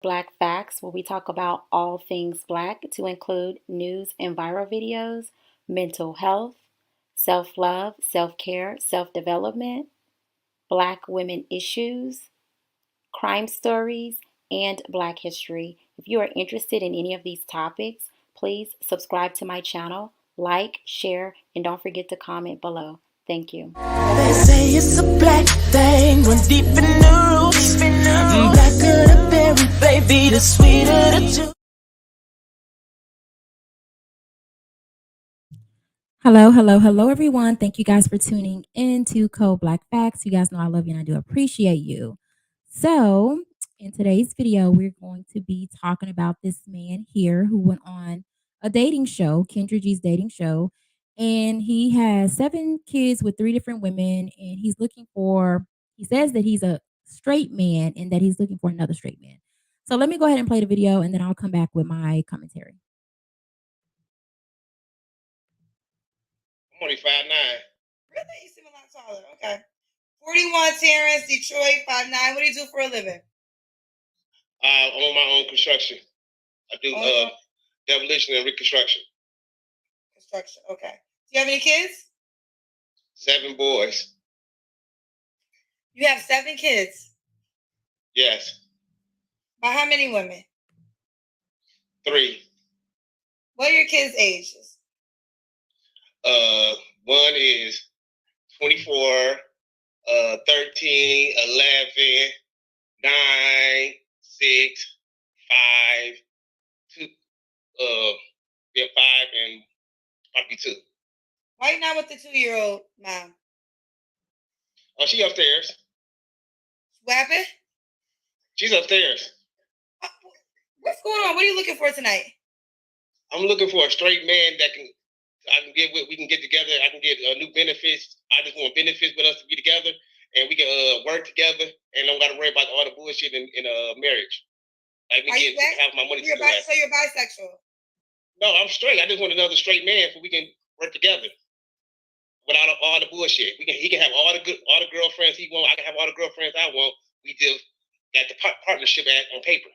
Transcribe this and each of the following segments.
Black Facts, where we talk about all things Black to include news and viral videos, mental health, self love, self care, self development, Black women issues, crime stories, and Black history. If you are interested in any of these topics, please subscribe to my channel, like, share, and don't forget to comment below. Thank you. They say it's a black thing, when deep in the roots. Blacker the berry, baby, the sweeter the juice. Hello, everyone. Thank you guys for tuning in to Code Black Facts. You guys know I love you and I do appreciate you. So, in today's video, we're going to be talking about this man here who went on a dating show, Kendra G's dating show, and he has 7 kids with 3 different women, and he says that he's a straight man and that he's looking for another straight man. So, let me go ahead and play the video and then I'll come back with my commentary. I'm only 5'9". Really? You seem a lot taller. Okay. 41 Terrence, Detroit, 5'9". What do you do for a living? I own my own construction. I do demolition and reconstruction. Construction, okay. Do you have any kids? 7 boys. You have 7 kids. Yes. By how many women? 3. What are your kids' ages? One is 24, 13, 11, 9, 6, 5, 2, 5 and probably 2. Why are you not with the 2-year-old mom? Oh, she upstairs. What happened? She's upstairs. What's going on? What are you looking for tonight? I'm looking for a straight man that we can get together. I can get new benefits. I just want benefits with us to be together, and we can work together, and don't got to worry about all the bullshit in marriage. Like have my money. So you're bisexual? No, I'm straight. I just want another straight man so we can work together without all the bullshit. He can have all the girlfriends he want. I can have all the girlfriends I want. We just got the partnership on paper.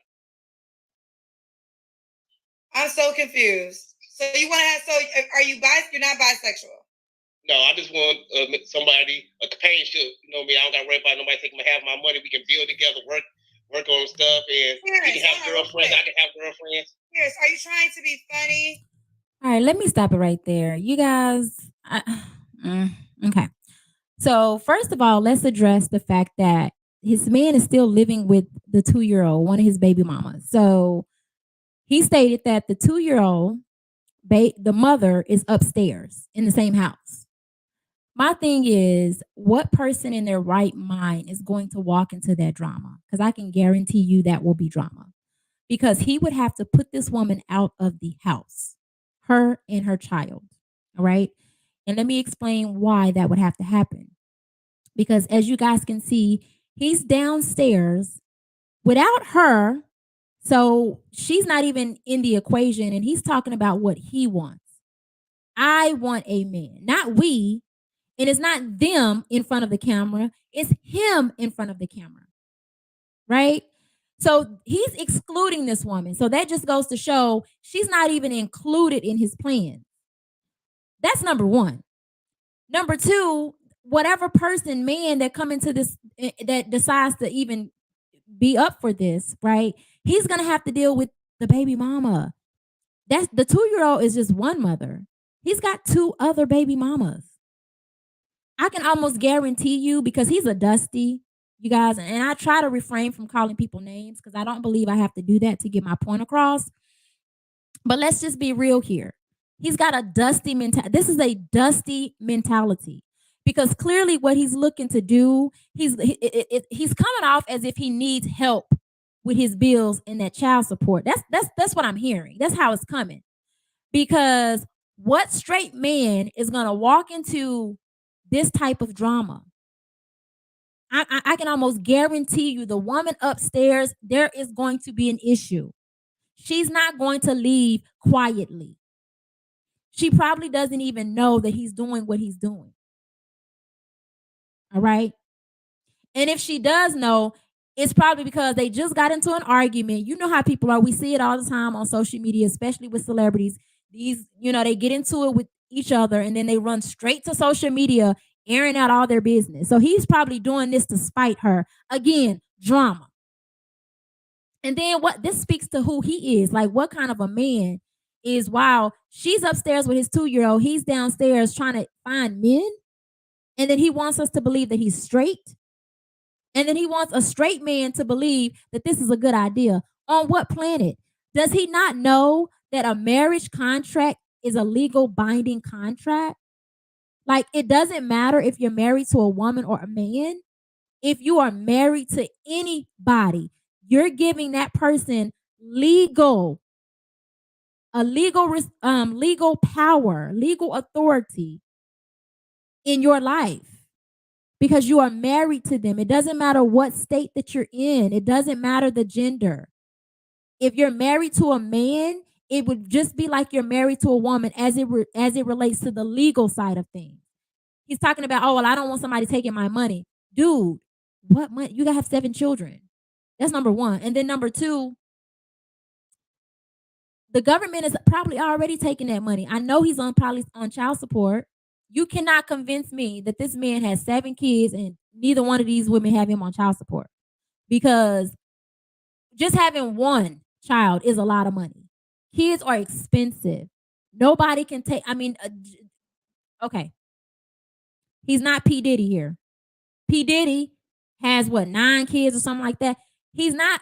I'm so confused. So you want to have? So are you You're not bisexual? No, I just want somebody, a companionship. You know me. I don't got to worry about nobody taking half my money. We can build together, work on stuff, and we can have girlfriends. I can have girlfriends. Yes. Are you trying to be funny? All right, let me stop it right there. You guys, okay. So, first of all, let's address the fact that his man is still living with the 2-year-old, one of his baby mamas. So, he stated that the 2-year-old, the mother, is upstairs in the same house. My thing is, what person in their right mind is going to walk into that drama? Because I can guarantee you that will be drama. Because he would have to put this woman out of the house, her and her child. All right. And let me explain why that would have to happen. Because as you guys can see, he's downstairs without her. So she's not even in the equation. And he's talking about what he wants. I want a man, not we. And it's not them in front of the camera. It's him in front of the camera. Right? So he's excluding this woman. So that just goes to show she's not even included in his plan. That's number 1. Number 2, whatever man that come into this, that decides to even be up for this, right? He's going to have to deal with the baby mama. That's the 2-year-old is just one mother. He's got 2 other baby mamas. I can almost guarantee you, because he's a Dusty, you guys, and I try to refrain from calling people names because I don't believe I have to do that to get my point across. But let's just be real here. He's got a Dusty mentality. This is a Dusty mentality, because clearly what he's looking to do, he's coming off as if he needs help with his bills and that child support. That's what I'm hearing. That's how it's coming. Because what straight man is going to walk into this type of drama? I can almost guarantee you the woman upstairs, there is going to be an issue. She's not going to leave quietly. She probably doesn't even know that he's doing what he's doing. All right. And if she does know, It's probably because they just got into an argument. You know how people are. We see it all the time on social media, especially with celebrities. These, they get into it with each other and then they run straight to social media, airing out all their business. So he's probably doing this to spite her. Again, drama. And then what this speaks to who he is, like what kind of a man is, while she's upstairs with his 2-year-old, he's downstairs trying to find men. And then he wants us to believe that he's straight. And then he wants a straight man to believe that this is a good idea. On what planet? Does he not know that a marriage contract is a legal binding contract? Like, it doesn't matter if you're married to a woman or a man. If you are married to anybody, you're giving that person legal power, legal authority in your life, because you are married to them. It doesn't matter what state that you're in. It doesn't matter the gender. If you're married to a man, it would just be like you're married to a woman as it relates to the legal side of things. He's talking about, oh, well, I don't want somebody taking my money. Dude, what money? You gotta have 7 children. That's number one. And then number two, the government is probably already taking that money. I know he's probably on child support. You cannot convince me that this man has 7 kids and neither one of these women have him on child support, because just having one child is a lot of money. Kids are expensive. Nobody can take, okay. He's not P. Diddy here. P. Diddy has 9 kids or something like that. He's not,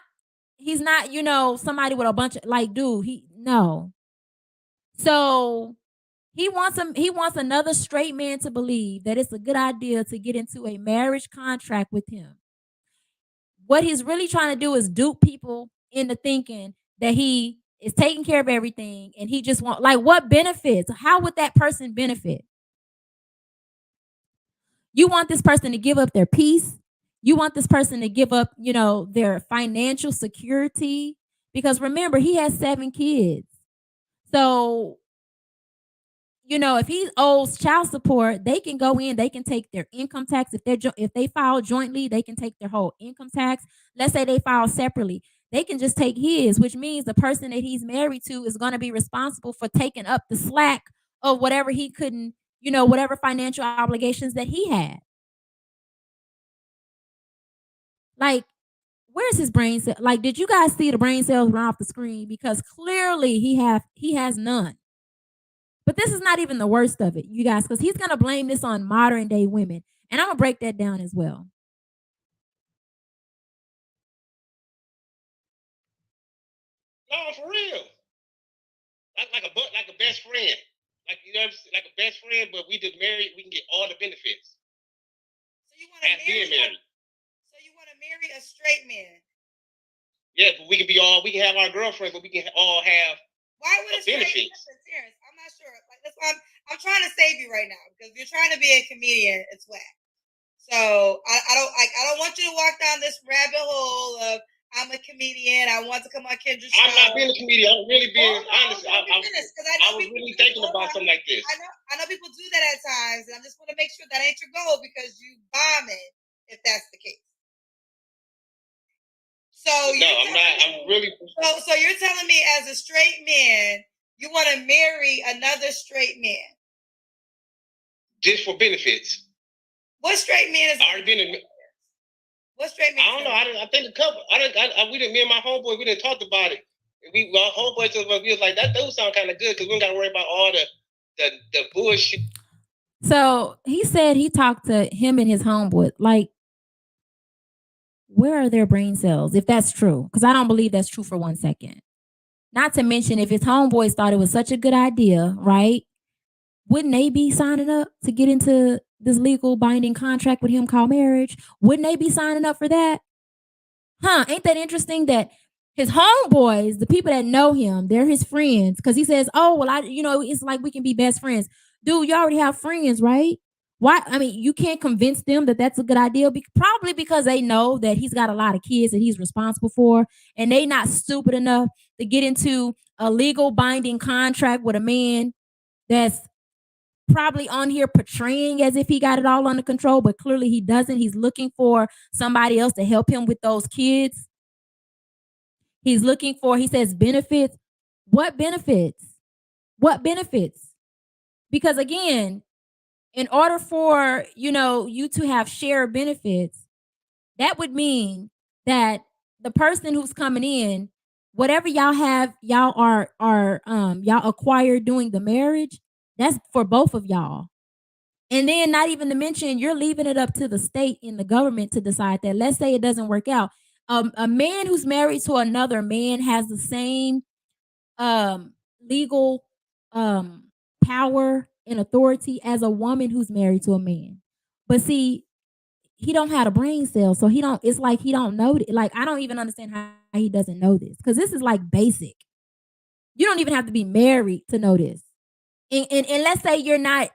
somebody with a bunch of, like, dude, no. So he wants another straight man to believe that it's a good idea to get into a marriage contract with him. What he's really trying to do is dupe people into thinking that he is taking care of everything, and he just what benefits? How would that person benefit? You want this person to give up their peace. You want this person to give up, their financial security, because remember, he has 7 kids. So, if he owes child support, they can go in, they can take their income tax. If they file jointly, they can take their whole income tax. Let's say they file separately, they can just take his, which means the person that he's married to is going to be responsible for taking up the slack of whatever he couldn't, whatever financial obligations that he had. Like, where's his brain cell? Like, did you guys see the brain cells run off the screen? Because clearly he has none. But this is not even the worst of it, you guys, because he's going to blame this on modern day women. And I'm going to break that down as well. No, for real. Like a best friend. Like, like a best friend, but we just married, we can get all the benefits. So you want to marry? So you want to marry a straight man? Yeah, but we can have our girlfriends, but we can all have. Why would a straight man? I'm not sure. Like, that's why I'm trying to save you right now, because you're trying to be a comedian. It's whack. So I don't want you to walk down this rabbit hole of I'm a comedian. I want to come on Kendra's show. I'm not being a comedian. I'm really being honest. I was really thinking about something like this. I know people do that at times, and I just want to make sure that ain't your goal, because you bombing if that's the case. So no, I'm not. I'm really. So you're telling me, as a straight man, you want to marry another straight man just for benefits? What straight man is? Already been in. What straight man? I don't know. I think a couple. We didn't. Me and my homeboy, we didn't talk about it. Our homeboy just was like, that does sound kind of good, because we don't got to worry about all the bullshit. So he said he talked to him and his homeboy. Like, where are their brain cells, if that's true? Because I don't believe that's true for 1 second. Not to mention, if his homeboys thought it was such a good idea, right? Wouldn't they be signing up to get into this legal binding contract with him called marriage? Wouldn't they be signing up for that? Huh? Ain't that interesting that his homeboys, the people that know him, they're his friends? Because he says, oh, well, it's like we can be best friends. Dude, you already have friends, right? Why? I mean, you can't convince them that that's a good idea. Probably because they know that he's got a lot of kids that he's responsible for, and they not stupid enough to get into a legal binding contract with a man that's probably on here portraying as if he got it all under control, but clearly he doesn't. He's looking for somebody else to help him with those kids. He's looking for, he says, benefits. What benefits? What benefits? Because again, in order for, you to have shared benefits, that would mean that the person who's coming in, whatever y'all acquired during the marriage, that's for both of y'all. And then not even to mention, you're leaving it up to the state and the government to decide that. Let's say it doesn't work out. A man who's married to another man has the same legal power and authority as a woman who's married to a man. But see, he don't have a brain cell, so he don't. It's like he don't know. Like I don't even understand how he doesn't know this, because this is like basic. You don't even have to be married to know this. And let's say you're not.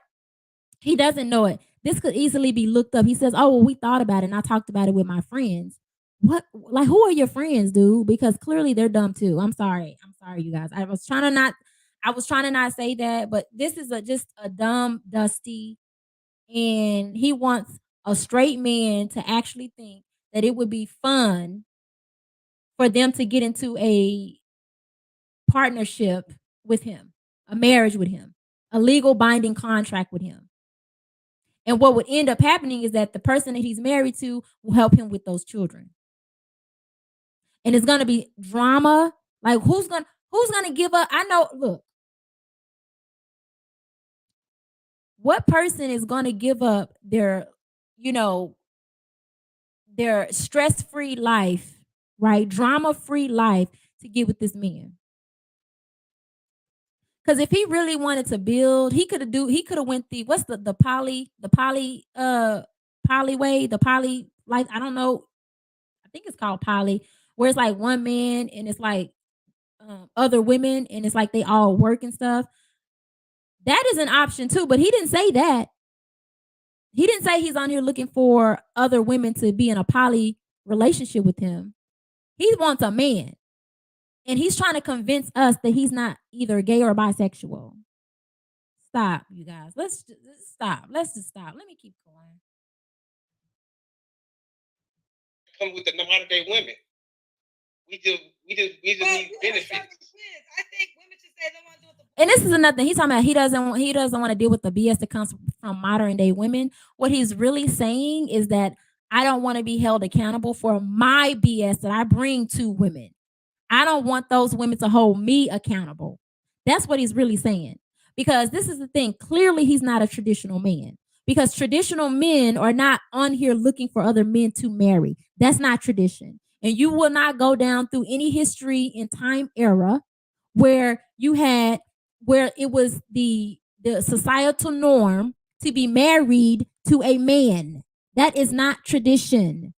He doesn't know it. This could easily be looked up. He says, "Oh, well, we thought about it, and I talked about it with my friends." What? Like, who are your friends, dude? Because clearly they're dumb too. I'm sorry, you guys. I was trying to not say that, but this is just a dumb, dusty, and he wants a straight man to actually think that it would be fun for them to get into a partnership with him, a marriage with him, a legal binding contract with him. And what would end up happening is that the person that he's married to will help him with those children. And it's gonna be drama. Like who's gonna give up? I know, look. What person is gonna give up their stress-free life, right? Drama-free life to get with this man? Because if he really wanted to build, he could have went the poly way, the poly, like, I don't know, I think it's called poly, where it's like one man and it's like other women and it's like they all work and stuff. That is an option too, but he didn't say that. He didn't say he's on here looking for other women to be in a poly relationship with him. He wants a man. And he's trying to convince us that he's not either gay or bisexual. Stop, you guys. Let's just stop. Let's just stop. Let me keep going. Come with the modern day women. We just need benefits. I think women should say they want to do it. And this is another thing. He's talking about he doesn't want to deal with the BS that comes from modern day women. What he's really saying is that I don't want to be held accountable for my BS that I bring to women. I don't want those women to hold me accountable. That's what he's really saying. Because this is the thing. Clearly, he's not a traditional man. Because traditional men are not on here looking for other men to marry. That's not tradition. And you will not go down through any history in time era where it was the societal norm to be married to a man. That is not tradition.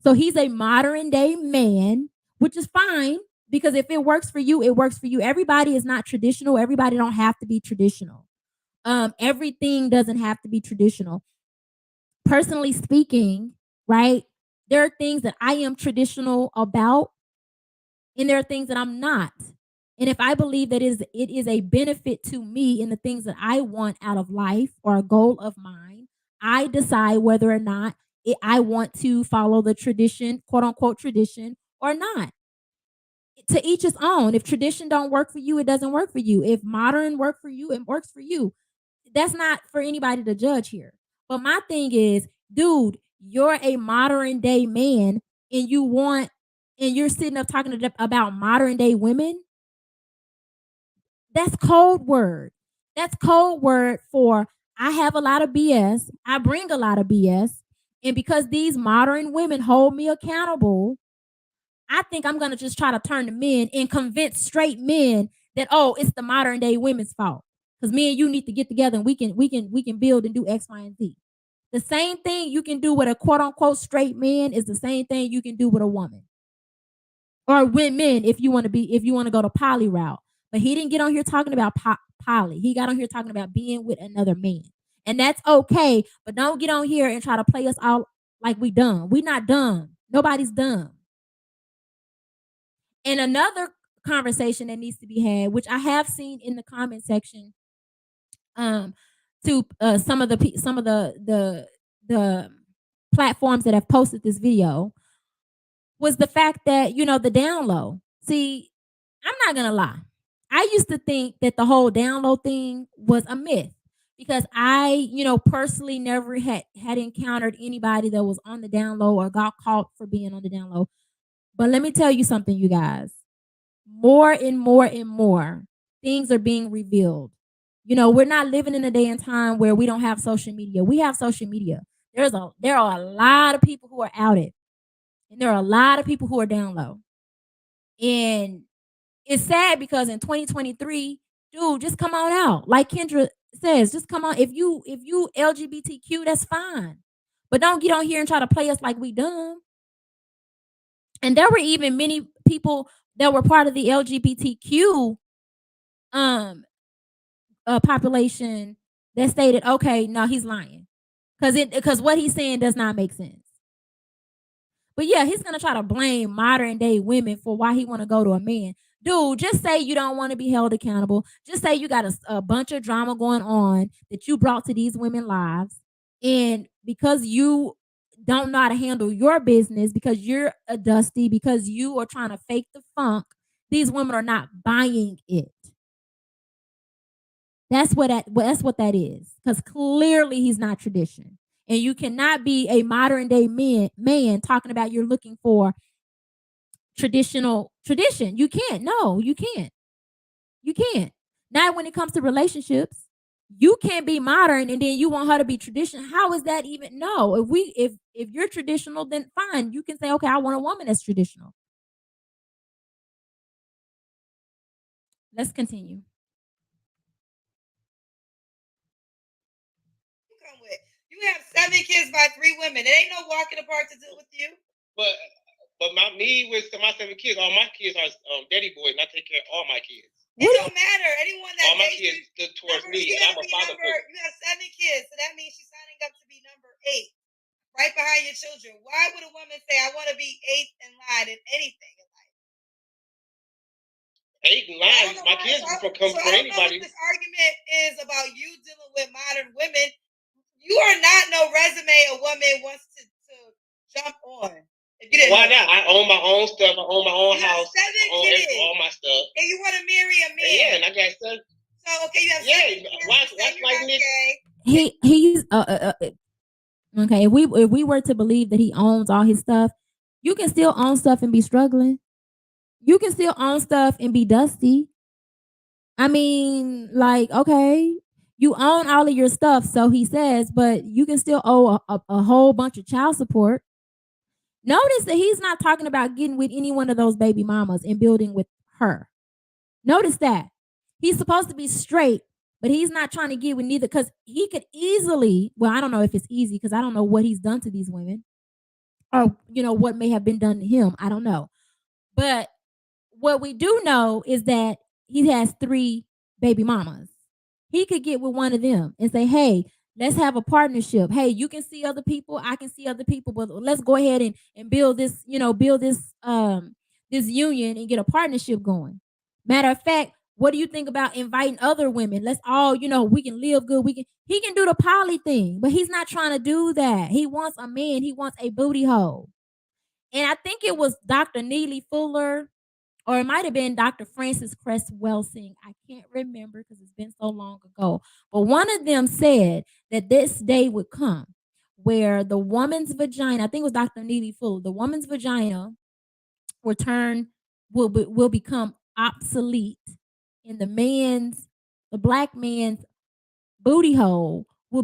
So he's a modern day man, which is fine, because if it works for you, it works for you. Everybody is not traditional. Everybody don't have to be traditional. Everything doesn't have to be traditional. Personally speaking, right? There are things that I am traditional about, and there are things that I'm not. And if I believe that it is a benefit to me in the things that I want out of life or a goal of mine, I decide whether or not I want to follow the tradition, quote unquote tradition, or not. To each his own. If tradition don't work for you, it doesn't work for you. If modern work for you, it works for you. That's not for anybody to judge here. But my thing is, dude, you're a modern day man and you're sitting up talking about modern day women. That's code word. That's code word for I have a lot of BS. I bring a lot of BS. And because these modern women hold me accountable, I think I'm gonna just try to turn to men and convince straight men that, oh, it's the modern day women's fault. Because me and you need to get together and we can build and do X, Y, and Z. The same thing you can do with a quote unquote straight man is the same thing you can do with a woman. Or with men if you want to go the poly route. But he didn't get on here talking about poly. He got on here talking about being with another man. And that's okay, but don't get on here and try to play us out like we dumb. We not dumb. Nobody's dumb. And another conversation that needs to be had, which I have seen in the comment section, to some of the platforms that have posted this video was the fact that, you know, the down low. See, I'm not gonna lie. I used to think that the whole down low thing was a myth because I, you know, personally never had encountered anybody that was on the down low or got caught for being on the down low. But let me tell you something, you guys. More and more and more things are being revealed. You know, we're not living in a day and time where we don't have social media. We have social media. There are a lot of people who are outed, and there are a lot of people who are down low. And it's sad because in 2023, dude, just come on out. Like Kendra says, just come on. If you LGBTQ, that's fine. But don't get on here and try to play us like we dumb. And there were even many people that were part of the LGBTQ population that stated, okay, no, he's lying. Because what he's saying does not make sense. But yeah, he's gonna try to blame modern day women for why he want to go to a man. Dude, just say you don't want to be held accountable. Just say you got a bunch of drama going on that you brought to these women's lives. And because you don't know how to handle your business, because you're a dusty, because you are trying to fake the funk, these women are not buying it. That's what that is. Because clearly he's not tradition. And you cannot be a modern day man talking about you're looking for tradition. You can't. No, you can't. You can't. Not when it comes to relationships. You can't be modern and then you want her to be traditional. How is that even? No. If you're traditional, then fine. You can say, okay, I want a woman that's traditional. Let's continue. You have 7 kids by 3 women. It ain't no walking apart to do with you. But my 7 kids, all my kids are daddy boys, and I take care of all my kids. It don't matter. Anyone that all my kids look towards me, and I'm a father. You have 7 kids, so that means she's signing up to be number 8, right behind your children. Why would a woman say, "I want to be 8th in line in anything in life"? 8 in line. My kids will come for anybody. This argument is about you dealing with modern women. You are not no resume a woman wants to jump on. Why not? I own my own stuff. I own my own house. 7 kids. All my stuff. And you want to marry a man. Yeah, and I got 7. So okay, you have 7 kids. Watch like this. He's okay. If we were to believe that he owns all his stuff, you can still own stuff and be struggling. You can still own stuff and be dusty. I mean, like, okay, you own all of your stuff, so he says, but you can still owe a whole bunch of child support. Notice that he's not talking about getting with any one of those baby mamas and building with her. Notice that. He's supposed to be straight, but he's not trying to get with neither, because he could easily, well, I don't know if it's easy because I don't know what he's done to these women or, you know, what may have been done to him. I don't know. But what we do know is that he has 3 baby mamas. He could get with one of them and say, hey, let's have a partnership. Hey, you can see other people, I can see other people, but let's go ahead and build this, this union and get a partnership going. Matter of fact, what do you think about inviting other women? Let's all, we can live good. He can do the poly thing, but he's not trying to do that. He wants a man, he wants a booty hole. And I think it was Dr. Neely Fuller, or it might have been Dr. Francis Cress Welsing. I can't remember because it's been so long ago. But one of them said that this day would come where the woman's vagina, I think it was Dr. Neely Fuller, the woman's vagina will become obsolete, and the black man's booty hole will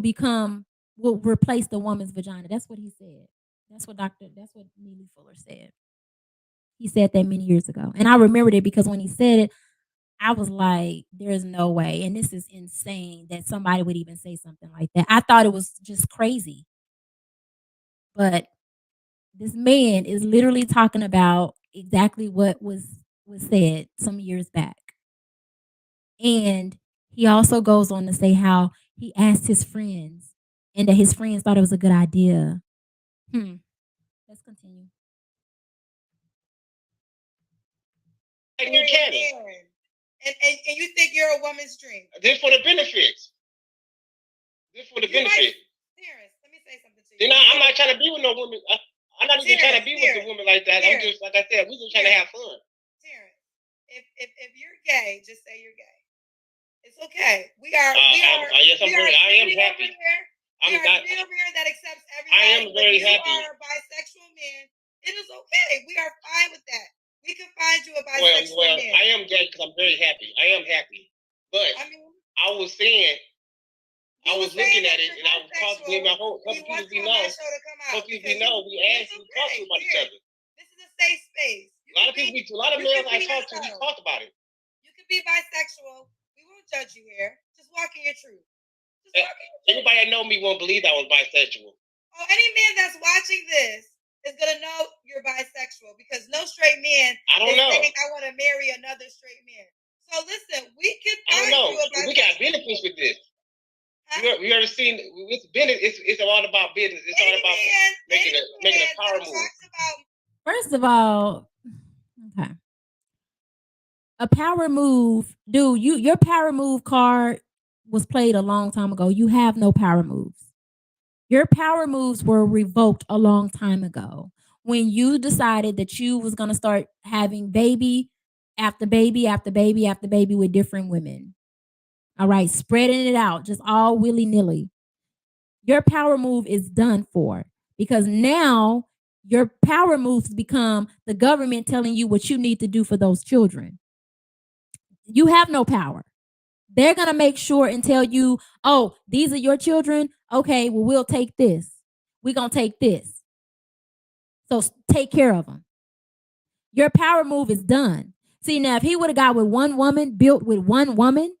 replace the woman's vagina. That's what he said. That's what Neely Fuller said. He said that many years ago. And I remembered it because when he said it, I was like, there's no way. And this is insane that somebody would even say something like that. I thought it was just crazy. But this man is literally talking about exactly what was said some years back. And he also goes on to say how he asked his friends and that his friends thought it was a good idea. Let's continue. And you think you're a woman's dream? This for the benefits. This for the benefit. Terrence, let me say something to you. Then I'm not trying to be with no woman. I'm not even trying to be with the woman like that. I'm just like I said, we just trying to have fun. Terrence, if you're gay, just say you're gay. It's okay. We are. Yes, I am happy. We are three over here that accepts everybody. I am very happy. You are a bisexual man. It is okay. We are fine with that. We can find you a bisexual man. I am gay because I'm very happy. I am happy. But I was saying, I was looking at it and I was talking with my whole couple people we know. Couple people we know, we talk to about each other. This is a safe space. A lot of males I talk to, we talked about it. You can be bisexual. We won't judge you here. Just walk in your truth. Everybody that know me won't believe I was bisexual. Oh, any man that's watching this is gonna know you're bisexual because no straight man saying I want to marry another straight man. So listen, we can find you a bisexual. We got benefits with this. Huh? We ever seen it's business? It's all about business. It's all about making a power move. First of all, okay, a power move, dude. Your power move card was played a long time ago. You have no power moves. Your power moves were revoked a long time ago when you decided that you was gonna start having baby after baby after baby after baby with different women. All right, spreading it out, just all willy-nilly. Your power move is done for because now your power moves become the government telling you what you need to do for those children. You have no power. They're going to make sure and tell you, oh, these are your children. Okay, well, we'll take this. We're going to take this. So take care of them. Your power move is done. See, now, if he would have got with one woman, built with one woman,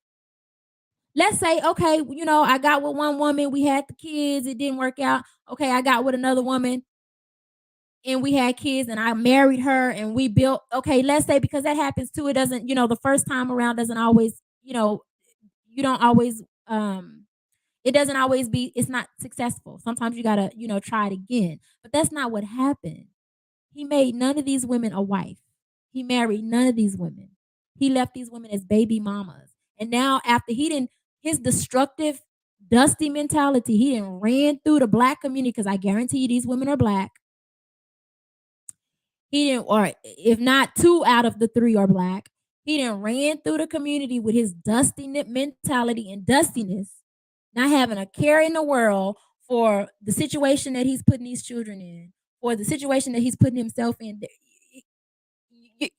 let's say, okay, I got with one woman, we had the kids, it didn't work out. Okay, I got with another woman and we had kids and I married her and we built, okay, let's say, because that happens too. It doesn't, the first time around doesn't always, you don't always, it doesn't always be, it's not successful. Sometimes you gotta, try it again. But that's not what happened. He made none of these women a wife. He married none of these women. He left these women as baby mamas. And now after his destructive, dusty mentality, he done ran through the black community, because I guarantee you these women are black. He didn't, or if not 2 out of the 3 are black. He done ran through the community with his dusty mentality and dustiness, not having a care in the world for the situation that he's putting these children in, or the situation that he's putting himself in.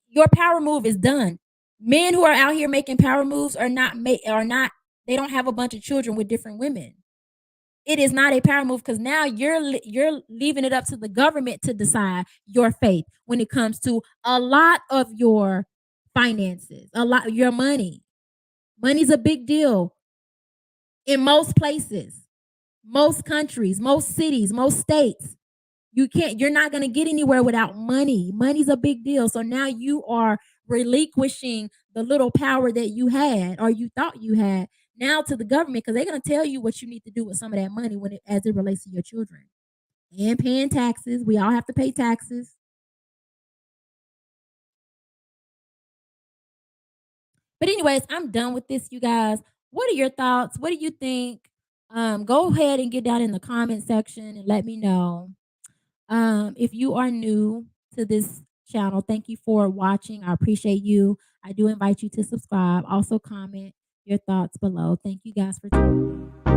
Your power move is done. Men who are out here making power moves are not, they don't have a bunch of children with different women. It is not a power move because now you're leaving it up to the government to decide your fate when it comes to a lot of your finances, a lot of your money. Money's a big deal in most places, most countries, most cities, most states. You're not going to get anywhere without money. Money's a big deal. So now you are relinquishing the little power that you had or you thought you had now to the government, because they're going to tell you what you need to do with some of that money as it relates to your children. And paying taxes. We all have to pay taxes. But anyways, I'm done with this, you guys. What are your thoughts? What do you think? Go ahead and get down in the comment section and let me know. If you are new to this channel, thank you for watching. I appreciate you. I do invite you to subscribe. Also comment your thoughts below. Thank you guys for tuning in.